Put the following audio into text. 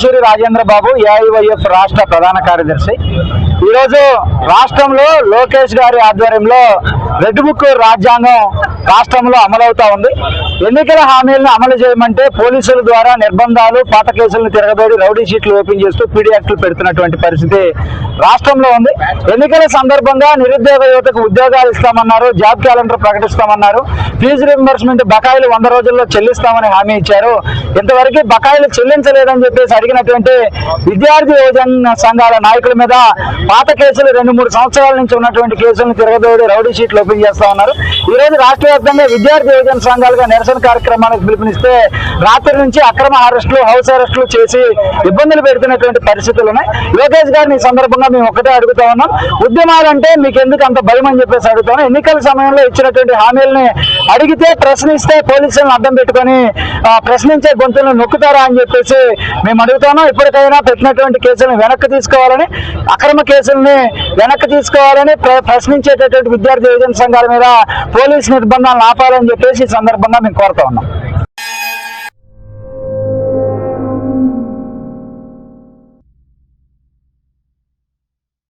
పోచూరి రాజేంద్ర బాబు AIYF రాష్ట్ర ప్రధాన కార్యదర్శి। ఈరోజు రాష్ట్రంలో లోకేష్ గారి ఆధ్వర్యంలో రెడ్ బుక్ రాజ్యాంగం రాష్ట్రంలో అమలవుతా ఉంది। ఎన్నికల హామీలను అమలు చేయమంటే పోలీసుల ద్వారా నిర్బంధాలు, పాత కేసులను తిరగబడి రౌడీ షీట్లు ఓపెన్ చేస్తూ పీడీ యాక్టులు పెడుతున్నటువంటి పరిస్థితి రాష్ట్రంలో ఉంది। ఎన్నికల సందర్భంగా నిరుద్యోగ యువతకు ఉద్యోగాలు ఇస్తామన్నారు, జాబ్ క్యాలెండర్ ప్రకటిస్తామన్నారు, ఫీజు రీయింబర్స్మెంట్ బకాయిలు 100 రోజుల్లో చెల్లిస్తామని హామీ ఇచ్చారు। ఇంతవరకు బకాయిలు చెల్లించలేదని చెప్పేసి అడిగినటువంటి విద్యార్థి యువజన సంఘాల నాయకుల మీద పాత కేసులు 2-3 సంవత్సరాల నుంచి ఉన్నటువంటి కేసులను తిరగదోడి రౌడీ షీట్లు ఓపెన్ చేస్తా ఉన్నారు। ఈ రోజు రాష్ట్ర వ్యాప్తంగా విద్యార్థి యువజన సంఘాలుగా నిరసన కార్యక్రమాలకు పిలుపునిస్తే రాత్రి నుంచి అక్రమ అరెస్టులు, హౌస్ అరెస్టులు చేసి ఇబ్బందులు పెడుతున్నటువంటి పరిస్థితులు ఉన్నాయి। లోకేష్ గారిని ఈ సందర్భంగా మేము ఒకటే అడుగుతా ఉన్నాం, ఉద్యమాలంటే మీకు ఎందుకు అంత భయం అని చెప్పేసి అడుగుతాం। ఎన్నికల సమయంలో ఇచ్చినటువంటి హామీలని అడిగితే ప్రశ్నిస్తే పోలీసులను అడ్డం పెట్టుకొని ప్రశ్నించే గొంతులను నొక్కుతారా అని చెప్పేసి మేము అడుగుతాను। ఇప్పటికైనా పెట్టినటువంటి కేసులను వెనక్కి తీసుకోవాలని, అక్రమ కేసుల్ని వెనక్కి తీసుకోవాలని, ప్రశ్నించేటటువంటి విద్యార్థి యువజన సంఘాల మీద పోలీసు నిర్బంధాలను ఆపాలని చెప్పేసి ఈ సందర్భంగా మేము కోరుతా ఉన్నాం।